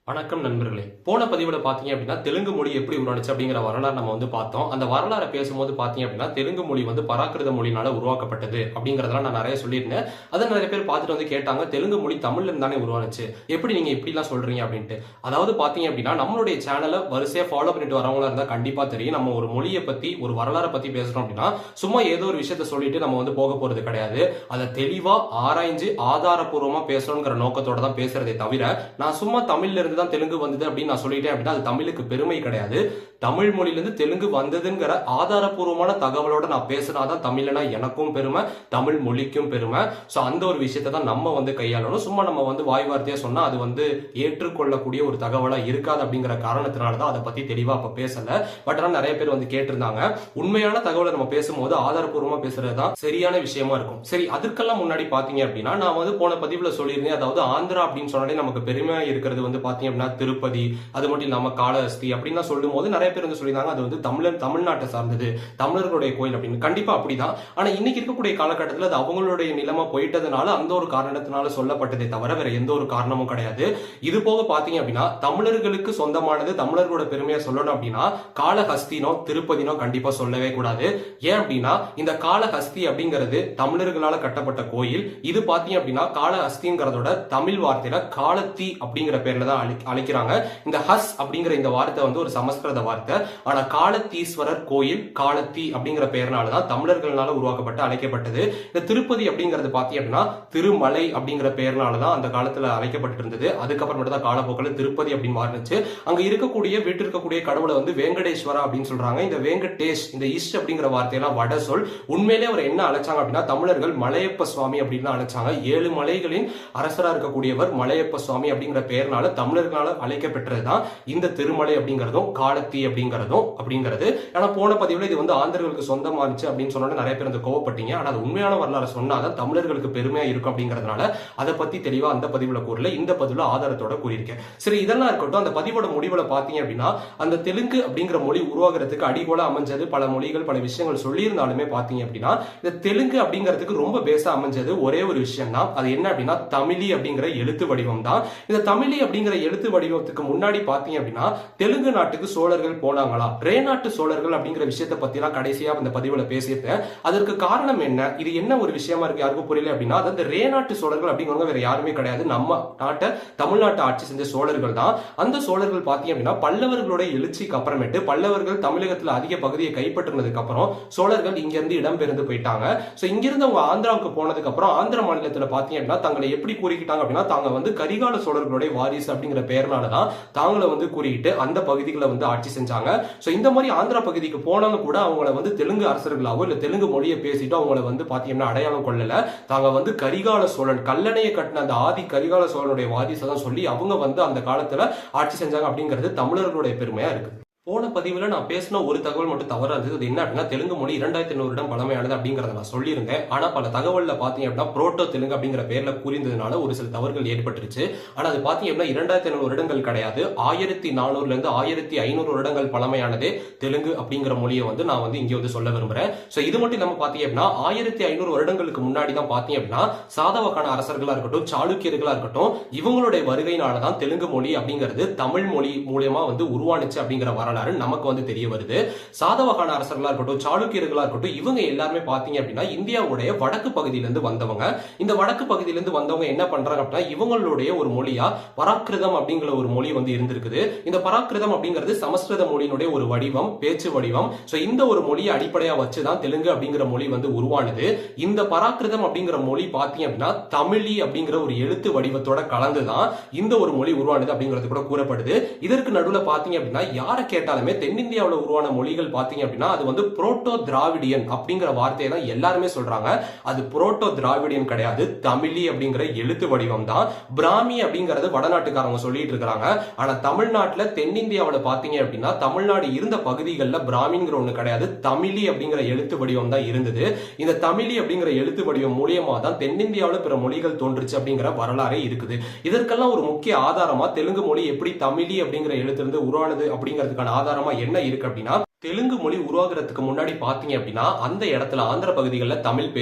வணக்கம் நண்பர்களே. போன பதிவுல பாத்தீங்க அப்படின்னா தெலுங்கு மொழி எப்படி உருவானுச்சு அப்படிங்கிற வரலாறு நம்ம பார்த்தோம். அந்த வரலாறை பேசும்போது பாத்தீங்க அப்படின்னா தெலுங்கு மொழி பராக்கிருத மொழினால உருவாக்கப்பட்டது அப்படிங்கறதெல்லாம் நான் நிறைய சொல்லியிருந்தேன். அதை நிறைய பேர் பார்த்துட்டு கேட்டாங்க, தெலுங்கு மொழி தமிழ்ல இருந்து தானே உருவானுச்சு, எப்படி நீங்க இப்படி எல்லாம் சொல்றீங்க அப்படின்ட்டு. அதாவது பாத்தீங்க அப்படின்னா நம்மளுடைய சேனலை வரிசையா ஃபாலோ பண்ணிட்டு வரவங்களா இருந்தா கண்டிப்பா தெரியும், நம்ம ஒரு மொழியை பத்தி ஒரு வரலாறை பத்தி பேசுறோம் அப்படின்னா சும்மா ஏதோ ஒரு விஷயத்த சொல்லிட்டு நம்ம போக போறது கிடையாது. அதை தெளிவா ஆராய்ஞ்சு ஆதாரப்பூர்வமா பேசணுங்கிற நோக்கத்தோட தான் பேசுறதே தவிர, நான் சும்மா தமிழ்ல இருந்து தான் தெலுங்கு வந்தது அப்படின்னு நான் சொல்லிட்டேன் அப்படின்னா அது தமிழுக்கு பெருமை கிடையாது. தமிழ் மொழியிலிருந்து தெலுங்கு வந்ததுங்கிற ஆதாரப்பூர்வமான தகவலோட நான் பேசினாதான் தமிழ்னா எனக்கும் பெருமை, தமிழ் மொழிக்கும் பெருமை. சோ அந்த ஒரு விஷயத்தை தான் நம்ம கையாளணும். சும்மா நம்ம வாய் வார்த்தையா சொன்னா அது ஏற்றுக்கொள்ளக்கூடிய ஒரு தகவலா இருக்காது அப்படிங்கிற காரணத்தினாலதான் அதை பத்தி தெளிவா அப்ப பேசல. பட் ஆனா நிறைய பேர் கேட்டிருந்தாங்க. உண்மையான தகவலை நம்ம பேசும்போது ஆதாரப்பூர்வமா பேசுறதுதான் சரியான விஷயமா இருக்கும். சரி, அதுக்கெல்லாம் முன்னாடி பாத்தீங்க அப்படின்னா நான் போன பதிவுல சொல்லியிருந்தேன், அதாவது ஆந்திரா அப்படின்னு சொன்னாலே நமக்கு பெருமையா இருக்கிறது பாத்தீங்க அப்படின்னா திருப்பதி, அது மட்டும் இல்லாம காளஹஸ்தி அப்படின்னு சொல்லும் போது நிறைய பேர் சொல்லியிருந்தாங்க அது தமிழ்நாட்டை சார்ந்தது, தமிழர்களுடைய கோயில் அப்படின்னு. கண்டிப்பா அப்படிதான். ஆனா இன்னைக்கு இருக்கக்கூடிய காலகட்டத்தில் அது அவங்களுடைய நிலைமை போயிட்டதுனால அந்த ஒரு காரணத்தினால சொல்லப்பட்டதே தவிர வேற எந்த ஒரு காரணமும் கிடையாது. இது போக பாத்தீங்க அப்படின்னா தமிழர்களுக்கு சொந்தமானது, தமிழர்களோட பெருமையை சொல்லணும் அப்படின்னா காளஹஸ்தினோ திருப்பதினோ கண்டிப்பா சொல்லவே கூடாது. ஏன் அப்படின்னா இந்த காளஹஸ்தி அப்படிங்கிறது தமிழர்களால கட்டப்பட்ட கோயில். இது பாத்தீங்க அப்படின்னா காளஹஸ்திங்கிறதோட தமிழ் வார்த்தையில காலத்தி அப்படிங்கிற பேர்ல தான் அழைக்கிறாங்க. இந்த ஹஸ் அப்படிங்கிற இந்த வார்த்தை ஒரு சமஸ்கிருத வார்த்தை. ஆனா காலத்தீஸ்வரர் கோயில் காலத்தி அப்படிங்கிற பெயர்னாலதான் தமிழர்களால உருவாக்கப்பட்டு அழைக்கப்பட்டது. இந்த திருப்பதி அப்படிங்கிறது பாத்தீங்க அப்படின்னா திருமலை அப்படிங்கிற பெயர்னாலதான் அந்த காலத்துல அழைக்கப்பட்டு இருந்தது. அதுக்கப்புறம் மட்டும் தான் காலப்போக்கில் திருப்பதி அப்படின்னு மாறினுச்சு. அங்க இருக்கக்கூடிய வீட்டு இருக்கக்கூடிய கடவுளை வேங்கடேஸ்வரா அப்படின்னு சொல்றாங்க. இந்த வேங்கடேஷ், இந்த ஈஸ்ட் அப்படிங்கிற வார்த்தையெல்லாம் வட சொல். உண்மையிலே அவர் என்ன அழைச்சாங்க அப்படின்னா தமிழர்கள் மலையப்ப சுவாமி அப்படின்னு அழைச்சாங்க. 7 மலைகளின் அரசரா இருக்கக்கூடியவர் மலையப்ப சுவாமி அப்படிங்கிற பெயர்னால தமிழர்களால் அழைக்கப்பட்டதுதான் இந்த திருமலை அப்படிங்கிறதும் காலத்தி அப்படிங்கிறது. ஆனா போன பதிவுல இது ஆந்திரர்களுக்கு சொந்தமாச்சு அப்படின்னு சொன்னா நிறைய பேர் கோவப்பட்டீங்க. ஆனா அது உண்மையான வரலாறு சொன்னாதான் தமிழர்களுக்கு பெருமையா இருக்கும் அப்படிங்கறதுனால அதை பத்தி தெளிவா அந்த பதிவுல கூறல, இந்த பதிவுல ஆதாரத்தோட கூறியிருக்கேன். சரி, இதெல்லாம் இருக்கட்டும். அந்த பதிவோட முடிவுல பாத்தீங்க அப்படின்னா அந்த தெலுங்கு அப்படிங்கிற மொழி உருவாகிறதுக்கு அடிகோல அமைஞ்சது பல மொழிகள் பல விஷயங்கள் சொல்லி இருந்தாலுமே பாத்தீங்க அப்படின்னா இந்த தெலுங்கு அப்படிங்கிறதுக்கு ரொம்ப பேசா அமைஞ்சது ஒரே ஒரு விஷயம் தான். அது என்ன அப்படின்னா தமிழி அப்படிங்கிற எழுத்து வடிவம் தான். இந்த தமிழி அப்படிங்கிற எழுத்து வடிவத்துக்கு முன்னாடி பாத்தீங்க அப்படின்னா தெலுங்கு நாட்டுக்கு சோழர்கள் போனாங்களா, ரேநாட்டு சோழர்கள் அப்படிங்கிற விஷயத்தை பத்தி எல்லாம் கடைசியா அந்த பதிவுல பேசியிருந்தேன். அதற்கு காரணம் என்ன, இது என்ன ஒரு விஷயமா இருக்கு யாருக்கும் புரியல அப்படின்னா அந்த ரேநாட்டு சோழர்கள் அப்படிங்கிறவங்க வேற யாருமே கிடையாது, நம்ம நாட்டை தமிழ்நாட்டை ஆட்சி செஞ்ச சோழர்கள் தான். அந்த சோழர்கள் பாத்தீங்க அப்படின்னா பல்லவர்களோட எழுச்சிக்கு அப்புறமேட்டு பல்லவர்கள் தமிழகத்துல அதிக பகுதியை கைப்பற்றினதுக்கு அப்புறம் சோழர்கள் இங்க இருந்து இடம்பெயர்ந்து போயிட்டாங்க. சோ இங்கிருந்து அவங்க ஆந்திராவுக்கு போனதுக்கு அப்புறம் ஆந்திர மாநிலத்துல பாத்தீங்க அப்படின்னா தங்களை எப்படி கூறிக்கிட்டாங்க அப்படின்னா தாங்க கரிகால சோழர்களுடைய வாரிசு அப்படிங்கிற பெயர்னாலதான் தாங்களை கூறிக்கிட்டு அந்த பகுதிகளை ஆட்சி செஞ்சாங்க. சோ இந்த மாதிரி ஆந்திரா பகுதிக்கு போனாலும் கூட அவங்கள தெலுங்கு அரசர்களாவோ இல்ல தெலுங்கு மொழியை பேசிட்டு அவங்கள பாத்தீங்கன்னா அடையாளம் கொள்ளல. தாங்க கரிகால சோழன், கல்லணையை கட்டின அந்த ஆதி கரிகால சோழனுடைய வாரிசை தான் சொல்லி அவங்க அந்த காலத்துல ஆட்சி செஞ்சாங்க அப்படிங்கிறது தமிழர்களுடைய பெருமையா இருக்கு. போன பதிவுல நான் பேசின ஒரு தகவல் மட்டும் தவறா இருந்தது. அது என்ன அப்படின்னா தெலுங்கு மொழி 2500 பழமையானது அப்படிங்கறத நான் சொல்லியிருந்தேன். ஆனா பல தகவல்ல பாத்தீங்க அப்படின்னா புரோட்டோ தெலுங்கு அப்படிங்கிற பேர்ல கூறியதுனால ஒரு சில தவறுகள் ஏற்பட்டுருச்சு. ஆனா அது பாத்தீங்க அப்படின்னா 2500 வருடங்கள் கிடையாது, 1400 இருந்து 1500 வருடங்கள் பழமையானதே தெலுங்கு அப்படிங்கிற மொழியை நான் இங்க சொல்ல விரும்புறேன். சோ இது மட்டும் இல்லாம பாத்தீங்க அப்படின்னா 1500 வருடங்களுக்கு முன்னாடி தான் பாத்தீங்க அப்படின்னா சாதவாகன அரசர்களா இருக்கட்டும் சாளுக்கியர்களா இருக்கட்டும் இவங்களுடைய வருகையினாலதான் தெலுங்கு மொழி அப்படிங்கிறது தமிழ் மொழி மூலியமா உருவானுச்சு அப்படிங்கிற வரலாறு நமக்கு தெரிய வருது. சாதவாகன அரசர்களா இருக்கட்டும் சாளுக்கியர்களா இருக்கட்டும் இவங்க எல்லாருமே பாத்தீங்க அப்படின்னா இந்தியாவுடைய வடக்கு பகுதியிலிருந்து வந்தவங்க. இந்த வடக்கு பகுதியிலிருந்து வந்தவங்க என்ன பண்றாங்க அப்படின்னா இவங்களுடைய ஒரு மொழியா பராக்கிருதம் அப்படிங்கிற ஒரு மொழி இருந்திருக்குது. இந்த பராக்கிருதம் அப்படிங்கிறது சமஸ்கிருத மொழியினுடைய ஒரு வடிவம், பேச்சு வடிவம். சோ இந்த ஒரு மொழியை அடிப்படையா வச்சுதான் தெலுங்கு அப்படிங்கிற மொழி உருவானது. இந்த பராக்கிருதம் அப்படிங்கிற மொழி பாத்தீங்க அப்படின்னா தமிழி அப்படிங்கிற ஒரு எழுத்து வடிவத்தோட கலந்துதான் இந்த ஒரு மொழி உருவானது அப்படிங்கிறது கூட கூறப்படுது. இதற்கு நடுவுல பாத்தீங்க அப்படின்னா யாரை கேட்டாலுமே தென்னிந்தியாவில் உருவான மொழிகள் பாத்தீங்க அப்படின்னா அது புரோட்டோ திராவிடியன் அப்படிங்கிற வார்த்தையை தான் எல்லாருமே சொல்றாங்க. அது புரோட்டோ திராவிடியன் கிடையாது, தமிழி அப்படிங்கிற எழுத்து வடிவம் தான். பிராமி அப்படிங்கிறது வடநாட்டுக்காரங்க சொல்லிட்டு இருக்காங்க. ஆனா தமிழ்நாட்டுல தென்னிந்தியாவில் பாத்தீங்க அப்படின்னா தமிழ்நாடு இருந்த பகுதிகளில் பிராமிங்கிற ஒண்ணு கிடையாது, தமிழி அப்படிங்கிற எழுத்து வடிவம் தான் இருந்தது. இந்த தமிழி அப்படிங்கிற எழுத்து வடிவம் மூலியமா தான் தென்னிந்தியாவில் பிற மொழிகள் தோன்றுச்சு அப்படிங்கிற வரலாறே இருக்குது. இதற்கெல்லாம் ஒரு முக்கிய ஆதாரமா தெலுங்கு மொழி எப்படி தமிழி அப்படிங்கிற எழுத்திலிருந்து உருவானது அப்படிங்கிறதுக்கான ஆதாரமா என்ன இருக்கு அப்படின்னா தெலுங்கு மொழி உருவாகிறதுக்கு முன்னாடி பாத்தீங்க அப்படின்னா அந்த இடத்துல ஆந்திர பகுதிகளில் தமிழ்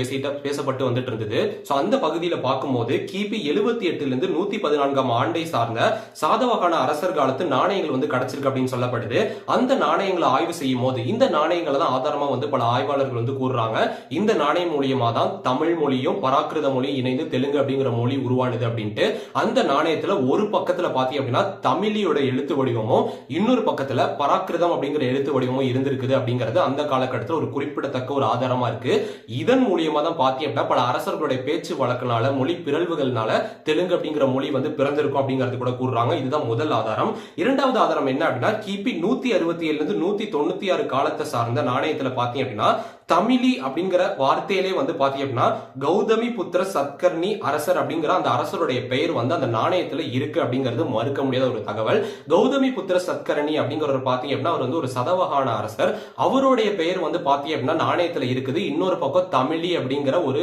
பேசப்பட்டு வந்துட்டு இருந்தது. சோ அந்த பகுதியில பார்க்கும்போது கிபி 78 இருந்து 114ஆம் ஆண்டை சார்ந்த சாதவாகன அரசர் காலத்து நாணயங்கள் வந்து கிடைச்சிருக்கு அப்படின்னு சொல்லப்படுது. அந்த நாணயங்களை ஆய்வு செய்யும் போது இந்த நாணயங்களை தான் ஆதாரமா வந்து பல ஆய்வாளர்கள் வந்து கூறுறாங்க. இந்த நாணயம் மூலியமா தான் தமிழ் மொழியும் பராக்கிருத மொழியும் இணைந்து தெலுங்கு அப்படிங்கிற மொழி உருவானது அப்படின்ட்டு. அந்த நாணயத்துல ஒரு பக்கத்துல பாத்தீங்க அப்படின்னா தமிழியோட எழுத்து வடிவமும் இன்னொரு பக்கத்துல பராக்கிருதம் அப்படிங்கிற எழுத்து வடிவமும் இருந்திருக்குது அப்படிங்கிறது அந்த காலகட்டத்தில் ஒரு குறிப்பிடத்தக்க ஒரு ஆதாரமா இருக்கு. இதன் மூலியமா தான் பாத்தீங்க அப்படின்னா பல அரசர்களுடைய பேச்சு வழக்கினால மொழி பிறழ்வுகள்னால தெலுங்கு அப்படிங்கிற மொழி வந்து பிறந்திருக்கும் அப்படிங்கிறது கூட கூறுறாங்க. இதுதான் முதல் ஆதாரம். இரண்டாவது ஆதாரம் என்ன அப்படின்னா கிபி 167 இருந்து 196 காலத்தை சார்ந்த நாணயத்துல பாத்தீங்க அப்படின்னா தமிழி அப்படிங்கிற வார்த்தையிலே வந்து பாத்தீங்க அப்படின்னா கௌதமி புத்திர சத்கர்ணி அரசர் அப்படிங்கிற அந்த அரசருடைய பெயர் வந்து அந்த நாணயத்துல இருக்கு அப்படிங்கிறது மறுக்க முடியாத ஒரு தகவல். கௌதமி புத்திர சத்கர்ணி அப்படிங்கிறவர் பாத்தீங்க அப்படின்னா அவர் வந்து ஒரு சதவகான அரசர். அவருடைய பெயர் வந்து பாத்தீங்க அப்படின்னா நாணயத்துல இருக்குது. இன்னொரு பக்கம் தமிழி அப்படிங்கிற ஒரு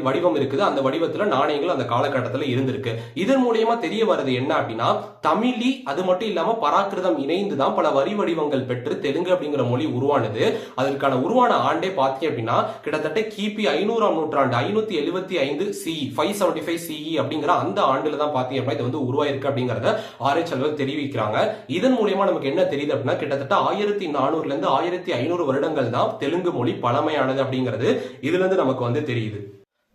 வடிவம் இருக்குது. அந்த வடிவத்துல நாணயங்கள் அந்த காலகட்டத்தில் இருந்திருக்கு. இதன் மூலியமா தெரிய வருது என்ன அப்படின்னா தமிழி அது மட்டும் இல்லாம பராக்கிருதம் இணைந்துதான் பல வரி வடிவங்கள் பெற்று தெலுங்கு அப்படிங்கிற மொழி உருவானது. அதற்கான உருவான ஆண்டே பாத்தீங்க அப்படின்னா கிட்டத்தட்ட கிபி 500ஆம் நூற்றாண்டு 575 CE 575 CE அப்படிங்கிற அந்த ஆண்டுல தான் பாத்தீங்க அப்படின்னா இது வந்து உருவாயிருக்கு அப்படிங்கறத ஆராய்ச்சியாளர்கள் தெரிவிக்கிறாங்க. இதன் மூலியமா நமக்கு என்ன தெரியுது அப்படின்னா கிட்டத்தட்ட 1400 இருந்து 1500 வருடங்கள் தான் தெலுங்கு மொழி பழமையானது அப்படிங்கிறது இதுல இருந்து நமக்கு வந்து தெரியுது.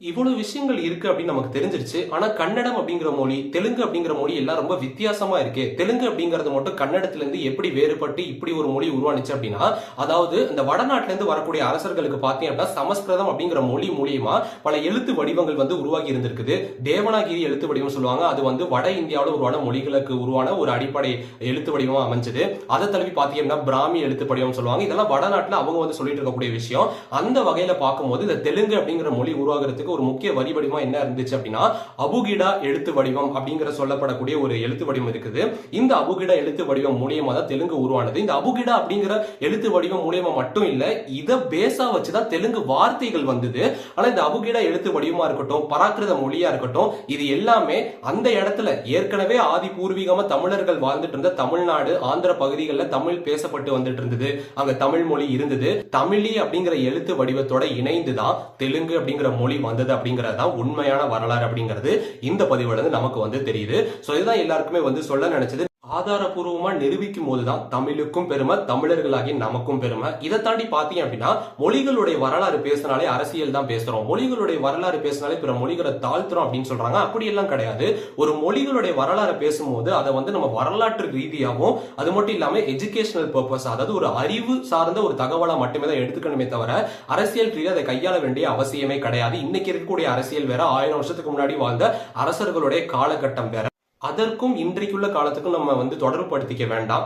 இவ்வளவு விஷயங்கள் இருக்கு அப்படின்னு நமக்கு தெரிஞ்சிருச்சு. ஆனா கன்னடம் அப்படிங்கிற மொழி தெலுங்கு அப்படிங்கிற மொழி எல்லாம் ரொம்ப வித்தியாசமா இருக்கு. தெலுங்கு அப்படிங்கறது மட்டும் கன்னடத்துல இருந்து எப்படி வேறுபட்டு இப்படி ஒரு மொழி உருவானுச்சு அப்படின்னா அதாவது இந்த வடநாட்டுல இருந்து வரக்கூடிய அரசர்களுக்கு பாத்தீங்க அப்படின்னா சமஸ்கிருதம் அப்படிங்கிற மொழி மூலியமா பல எழுத்து வடிவங்கள் வந்து உருவாகி இருந்திருக்குது. தேவனாகிரி எழுத்து வடிவம் சொல்லுவாங்க. அது வந்து வட இந்தியாவில் உருவான மொழிகளுக்கு உருவான ஒரு அடிப்படை எழுத்து வடிவமா அமைஞ்சது. அதை தழுவி பாத்தீங்கன்னா பிராமி எழுத்து வடிவம் சொல்லுவாங்க. இதெல்லாம் வடநாட்டுல அவங்க வந்து சொல்லிட்டு இருக்கக்கூடிய விஷயம். அந்த வகையில பார்க்கும்போது இந்த தெலுங்கு அப்படிங்கிற மொழி உருவாகிறதுக்கு ஒரு முக்கிய வரி வடிவம் என்ன இருந்துச்சு அப்படின்னா அபுகிடா எழுத்து வடிவம் அப்படிங்கிற சொல்லப்படக்கூடிய ஒரு எழுத்து வடிவம் இருக்குது. இந்த அபுகிடா எழுத்து வடிவம் மூலியமா தான் தெலுங்கு உருவானது. இந்த அபுகிடா அப்படிங்கிற எழுத்து வடிவம் மூலியமா மட்டும் இல்ல இத பேஸா வச்சுதான் தெலுங்கு வார்த்தைகள் வந்தது. ஆனா இந்த அபுகிடா எழுத்து வடிவமா இருக்கட்டும் பராக்கிருத மொழியா இருக்கட்டும் இது எல்லாமே அந்த இடத்துல ஏற்கனவே ஆதி பூர்வீகமா தமிழர்கள் வாழ்ந்துட்டு இருந்த தமிழ்நாடு ஆந்திர பகுதிகளில் தமிழ் பேசப்பட்டு வந்துட்டு இருந்தது. அங்க தமிழ் மொழி இருந்தது. தமிழி அப்படிங்கிற எழுத்து வடிவத்தோட இணைந்துதான் தெலுங்கு அப்படிங்கிற மொழி வந்தது அப்படிங்கிறது தான் உண்மையான வரலாறு அப்படிங்கிறது இந்த பதிவுல இருந்து நமக்கு வந்து தெரியுது. சோ இதுதான் எல்லாருக்குமே வந்து சொல்ல நினைச்சது. ஆதாரபூர்வமா நிரூபிக்கும் போதுதான் தமிழுக்கும் பெருமை தமிழர்களாகி நமக்கும் பெருமை. இதை தாண்டி பாத்தீங்க அப்படின்னா மொழிகளுடைய வரலாறு பேசினாலே அரசியல் தான் பேசுறோம். மொழிகளுடைய வரலாறு பேசினாலே பிற மொழிகளை தாழ்த்துறோம் அப்படின்னு சொல்றாங்க. அப்படி எல்லாம் கிடையாது. ஒரு மொழிகளுடைய வரலாறு பேசும்போது அதை வந்து நம்ம வரலாற்று ரீதியாகவும் அது மட்டும் இல்லாம எஜுகேஷனல் பர்பஸ் அதாவது ஒரு அறிவு சார்ந்த ஒரு தகவலா மட்டுமே தான் எடுத்துக்கணுமே தவிர அரசியல் ரீதியாக அதை கையாள வேண்டிய அவசியமே கிடையாது. இன்னைக்கு இருக்கக்கூடிய அரசியல் வேற 1000 வருஷத்துக்கு முன்னாடி வாழ்ந்த அரசர்களுடைய காலகட்டம் வேற. அதற்கும் இன்றைக்குள்ள காலத்துக்கும் நம்ம வந்து தொடர்புபடுத்திக்க வேண்டாம்.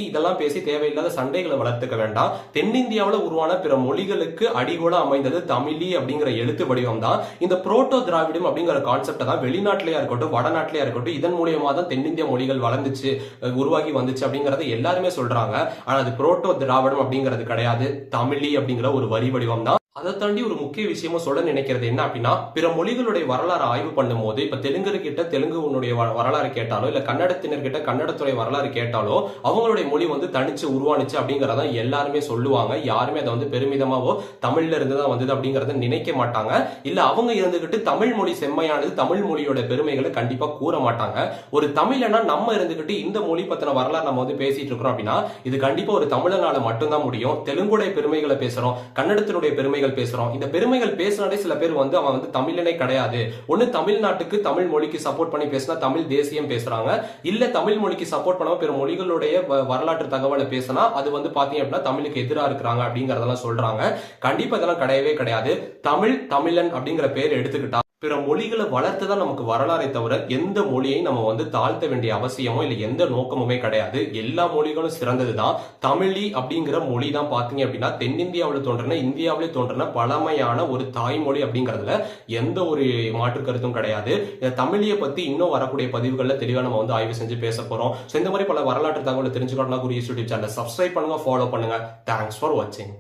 இதெல்லாம் பேசி தேவையில்லாத சண்டைகளை வளர்த்துக்க வேண்டாம். தென்னிந்தியாவில் உருவான பிற மொழிகளுக்கு அடிகோலா அமைந்தது தமிழி அப்படிங்கிற எழுத்து வடிவம் தான். இந்த புரோட்டோ திராவிடம் அப்படிங்கிற கான்செப்ட் தான் வெளிநாட்டிலேயா இருக்கட்டும் வடநாட்டிலேயா இருக்கட்டும் இதன் மூலியமா தான் தென்னிந்திய மொழிகள் வளர்ந்துச்சு உருவாகி வந்துச்சு அப்படிங்கறத எல்லாருமே சொல்றாங்க. ஆனா அது புரோட்டோ திராவிடம் அப்படிங்கிறது கிடையாது. தமிழி அப்படிங்கிற ஒரு வரி வடிவம் தான். அதை தாண்டி ஒரு முக்கிய விஷயமும் சொல்ல நினைக்கிறது என்ன அப்படின்னா பிற மொழிகளுடைய வரலாறு ஆய்வு பண்ணும் போது இப்ப தெலுங்குகிட்ட தெலுங்குடைய வரலாறு கேட்டாலோ இல்ல கன்னடத்தினர்கிட்ட கன்னடத்துடைய வரலாறு கேட்டாலோ அவங்களுடைய மொழி வந்து தனிச்சு உருவானுச்சு அப்படிங்கறத எல்லாருமே சொல்லுவாங்க. யாருமே அதை வந்து பெருமிதமாவோ தமிழ்ல இருந்துதான் வந்தது அப்படிங்கறத நினைக்க மாட்டாங்க. இல்ல அவங்க இருந்துகிட்டு தமிழ் மொழி செம்மையானது தமிழ் மொழியோட பெருமைகளை கண்டிப்பா கூற மாட்டாங்க. ஒரு தமிழனா நம்ம இருந்துகிட்டு இந்த மொழி பத்தின வரலாறு நம்ம வந்து பேசிட்டு இருக்கிறோம் அப்படின்னா இது கண்டிப்பா ஒரு தமிழனால மட்டும்தான் முடியும். தெலுங்குடைய பெருமைகளை பேசுறோம் கன்னடத்தினுடைய பெருமைகள் பேசுறோம். இந்த பெருமைகள் பேசினாலே சில பேர் வந்து அவன் வந்து தமிழனே கிடையாது. ஒண்ணு தமிழ்நாட்டுக்கு தமிழ் மொழிக்கு சப்போர்ட் பண்ணி பேசினா தமிழ் தேசியம் பேசுறாங்க. இல்ல தமிழ் மொழிக்கு சப்போர்ட் பண்ணாம பிற மொழிகளுடைய வரலாற்று தகவலை பேசினா அது வந்து பாத்தீங்க அப்படின்னா தமிழுக்கு எதிராக இருக்கிறாங்க அப்படிங்கறதெல்லாம் சொல்றாங்க. கண்டிப்பா இதெல்லாம் கிடையவே கிடையாது. தமிழன் அப்படிங்கிற பேர் எடுத்துக்கிட்டா பிற மொழிகளை வளர்த்துதான் நமக்கு வரலாறை தவிர எந்த மொழியையும் நம்ம வந்து தாழ்த்த வேண்டிய அவசியமோ இல்ல எந்த நோக்கமுமே கிடையாது. எல்லா மொழிகளும் சிறந்ததுதான். தமிழி அப்படிங்கிற மொழி தான் பாத்தீங்க அப்படின்னா தென்னிந்தியாவில் தோன்றின இந்தியாவிலே தோன்றின பழமையான ஒரு தாய்மொழி அப்படிங்கறதுல எந்த ஒரு மாற்று கருத்தும் கிடையாது. தமிழியை பத்தி இன்னும் வரக்கூடிய பதிவுகள்ல தெளிவா நம்ம வந்து ஆய்வு செஞ்சு பேச போறோம். இந்த மாதிரி பல வரலாற்று தகவலை தெரிஞ்சுக்கணும்னா குறி யூடியூப் சேனல் சப்ஸ்கிரைப் பண்ணுங்க, ஃபாலோ பண்ணுங்க. தேங்க்ஸ் ஃபார் வாட்சிங்.